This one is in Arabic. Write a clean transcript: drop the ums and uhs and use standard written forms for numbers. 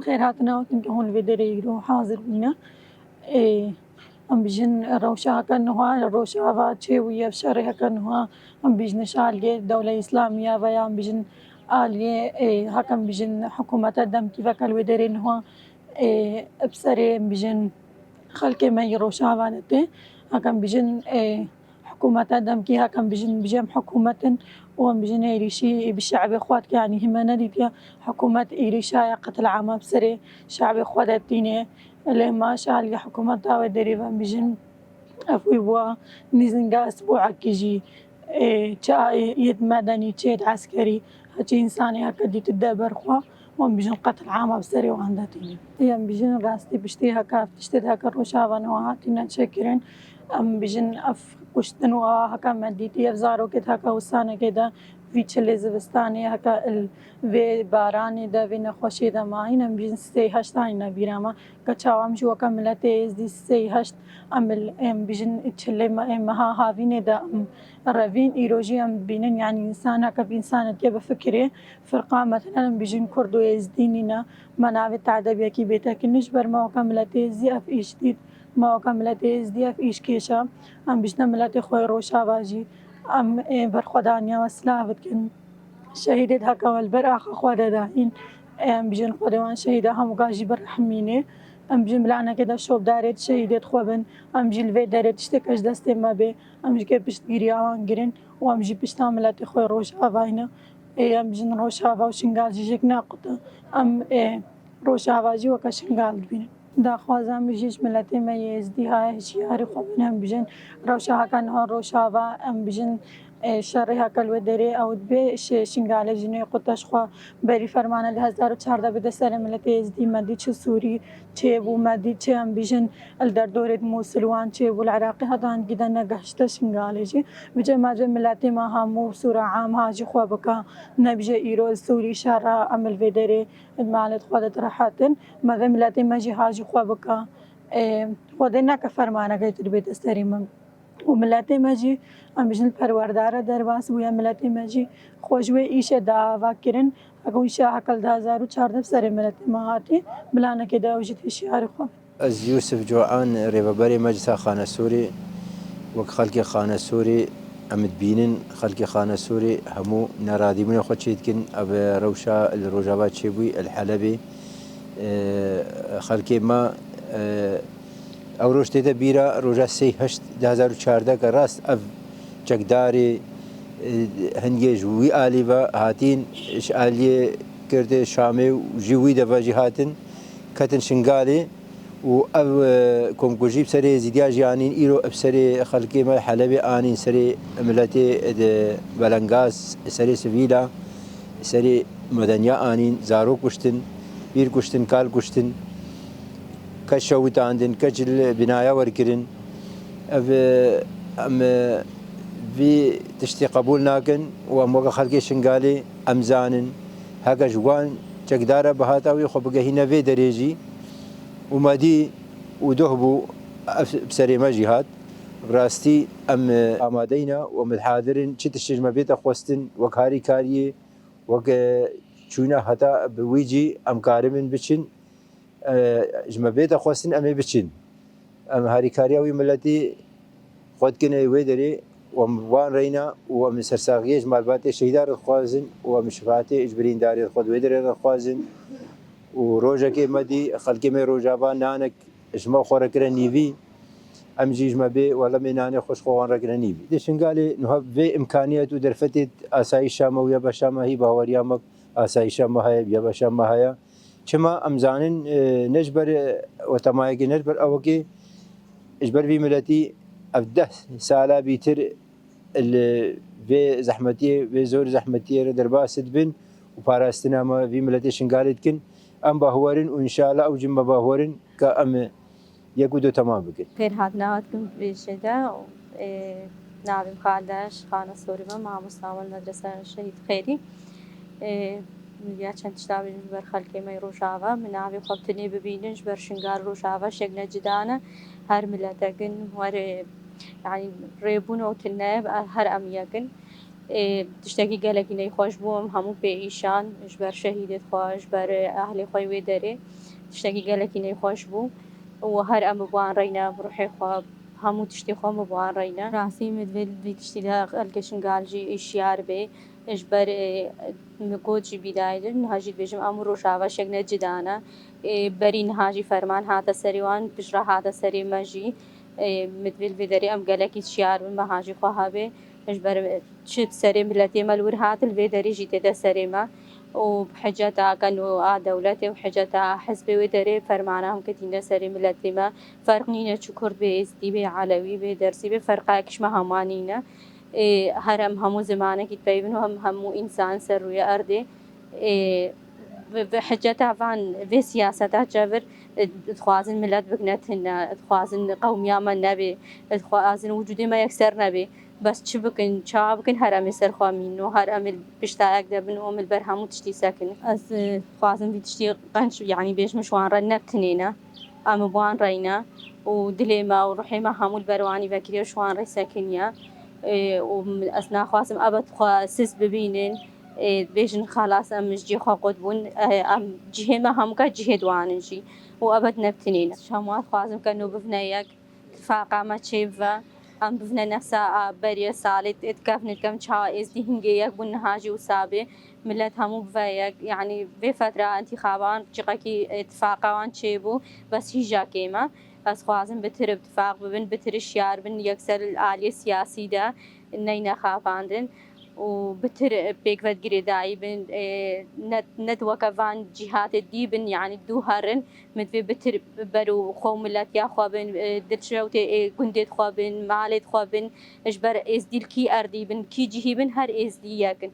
خير هاتنا وتنك هون الفيدري يرو حاضر بينا ام بيجن روشا كنها روشا فاتشي ويا بشرها كنها ام بيجن شالية دولة إسلامية ويا ام بيجن آلية هكم بيجن حكومة الدم كيف كالويدري نها بسري بيجن خلق ما يروشا فانته هكم بيجن حكومة الدم كي هكم بيجن حكومة وهم بيجن إيريشي بالشعب إخوات يعني همنا ديتيا حكومة إيريشا قتل عام بسري شعب إخوات الدينة اللي ما شال حكومة داوي دريبا بيجن أفوي بوا نيزنجا أسبوع كيجي تا يد مدني تشيد عسكري هاتي إنساني هكا دي تدبر خوا وهم بيجن قتل عام بسري وعندتيني يم بيجن راستي بشتي هكا تشتد هكا روشافان وهاتينا تشكرين ام بيجن اف كشتن وهكا مديتي افزارو كده هكا وسانه كده في تشلي زبستاني هكا في باراني دا في نخوشي دا ماهين ام بيجن سي هشتاين بيراما كتشاوام جو كاملتي از دي سي هشت ام بيجن تشلي مها هافيني دا رافين ايروجي ام بينن يعني انسان هكا بانسان كيف فكري فرقا مثلا بيجن كردو يزدينينا منافع تعدبيا كي بيتك نجبر ما كاملتي زي اف ايش ديد ما كاملتي ازدياف إيش كيشا ام بيجنا ملتي خوي روشا باجي ام برخدانيا وسلافت كن شهيدت هكا والبر اخ خودا داهين ام بيجن خدوان شهيده هم قاجي برحميني ام بيجن بلانا كده شوب دارت شهيدت خوبن ام جيل في دارت تشتكش دستي ما بي ام جي بشت غيريان جرين وام جي بشتا ملتي خوي روشا باينا ام بيجن روشا با وشنغال جيك ناقطه ام روشا باجي وكشنغال بين داخوازم بيجيش ملتي ما يزدي هاي شياري خوبنا بيجن روشا كان هون روشا با ام بيجن شرها كالودري او دبي شنغال جني قطش خو بري فرمان 2014 بده سر ملتي يزدي مدي سوري تشيبو مدي تشام بيجن الدردورة موصل وان تشيبو العراقي هذان جدا نقشت شنغال جي بيجي ما ملتي ما همو صورة عام هاجي خو بكا نبجي ايرو سوري شارع عمل فيدري مالت خودت راحتن ما ملتي ما جي هاجي خو بكا خودنا كفرمانه قيت البيت استريم وملتي ماجي ام بجن پروردار درباس ويا ملتي ماجي خوجوي ايش دعوا كرن اكو ايش عقل 2014 سر ملتي ما هاتي بلانا كده وجيت شعر خو از يوسف جوعان ريبابري مجلس خانة سوري وك خلقي خانة سوري امد بينن خلقي خانة سوري همو نرادي من خوتشيتكن اب روشا الروجابات شيبوي الحلبي خلقي ما او روش تيدا بيرا روجا سي هشت 2014 كراست اف جقداري هنجيج وي آليبا هاتين اش آلية كرده شامي وجيوي دفا جهاتن كتن شنغالي و او كم كوجيب سري زيديا جانين ايرو بسري خلقي ما حلبي انين سري ملتي بلنغاز سري سفيلا سري مدنيا انين زارو كشتن بير كشتن كال كشتن كشوت عندن كجل بنايا وركرن ام في تشتي قبول ناكن وموقع خلقي شنغالي امزانن هكا جوان تقدار بهاتاوي خو بقى هنا في دريجي ومادي ودهبو بسري ما جهات براستي ام امادينا ومتحاضرين تشت الشجمه بيت خوستن وكاري كاري وك شونا حتى بويجي ام كارمن بچن جمع بيت خوستن ام بچن ام هاري كارياوي ملتي خود كنه ويدري وان رينا ومن سرساغيج مالباتي شهيدار خوازن ومشفاتي اجبرين داري خود ويدري خوازن وروجا كي مدي خلقي مي روجابا نانك اجمع خورا كرنيفي ام جي جمع بي ولا ميناني خوش خوان ركرنيفي دي شنقالي نهب في امكانيات ودرفتت اسايش شامه ويا بشامه هي باوريامك اسايش شامه هي يا بشامه هي كما امزانن نجبر وتمايق نجبر اوكي اجبر في ملتي افده سالا بيتر في زحمتي في زور زحمتي درباس بن وباراستنا ما في ملتي شنقالتكن ام باهورن وان شاء الله او جنب باهورن كام يقودوا تمام بكن خير هاتناواتكم بشدة نعم خالداش خانة سوري مع مستوى المدرسة الشهيد خيري يا چند تشتاوي جبر خلقي ما يروشاوا من عبي خبتني ببينن جبر شنقار روشاوا شكنا جدانا هر ملتاقن ور يعني ريبون وتناب هر أمياقن تشتێکی گەلێکی نەیخۆش بووم هەموو پێ ئیشان ژبەر شەهیدت خۆش بەر ئاهلی خۆی وێ دەرێ تشتێکی گەلێکی نەیخۆش بوو و هەر ئەمە بوان ڕێینە بڕحێ خوا هەموو تشتی خۆم بوان ڕێینە ڕاستی مدوێ تشتیدا ئەلکەشنگالژی ئیشیار بێ ژبەر گۆجی بیدایدن هەژی بێژم ئەموو ڕۆژاوە شێک نەجدانە بەری نهاژی فەرمان هاتە سەریوان بژرا هاتە سەری مەژی مدوێت بێ دەری ئەم گەلێکی چیار بن بە هاژی خوا هەبێ ژبەر چت سەرێ ملەتێ مەلور هاتل بێ دەریژی تێدە سەرێمە و حجەتا کەن و دەولەتێ و حجەتا حزبێ وێ دەرێ فەرمانە هەم کەتینە سەری ملەتێمە فەرق نینە چ کورد بێ ئێستی بێ عەلەوی بێ دەرسی بێ فەرقایەکیشمە هەموانینە هەرم هەموو زمانێکی پەیون و هەموو ئینسان سەر ڕوویە ئەردێ حجەتا ڤان vê siyaseta çevir dixwazin millet bikine tune dixwazin qewmiya me nebe dixwazin wicudê me yekser nebe bes çi bikin çawa bikin her em ê serxwe mînin û her em ê piştayek debin û em ê li ber hemû tiştî sekin ez dixwazim vî tiştî qenc yanî bêjim ji wan re netinêne em ê wan reyne û dilê me û ruhê me hemû li ber wanî vekiriye ji wan re sekiniye û ez naxwazim ebed xwe siz bibînin بێژن خالاس ئەم ژێ خوا قوت بوون ئەم جهێمە هەمووکە جهێ دوانن ژی و ئەبەت نەبتنین هەمووان خوازم کە و بڤنە یەک تفاقامە چێڤە ئەم بڤنە نەفسا بەریە ساڵێت ئێتکەفنکەم چاوە ئێزدی هنگێ یەک بوون نهاژی و سابێ ملت هەموو بڤە یەک یعنی بێ فترە ئەنتیخابان چقەکی اتفاقاوان چێبوو بەس هیژاکێمە ئەس خوازم بتر اتفاق ببن بتر شیار بن یەکسەر ئالیە سیاسیدا نەینە خاپاندن و بتر پێکڤەتگرێدایی بن نەدوەکە ڤان جیهاتێ دی بن یعنی دوو هەرن مدوێ بتر بەر و خۆ ملەت یاخوا بن دلشەوتێ گوندێت خوا بن مالێت خوا بن ژبەر ئێزدیل کی ئەردی بن کی جیهی بن هەر ئێزدی یەکن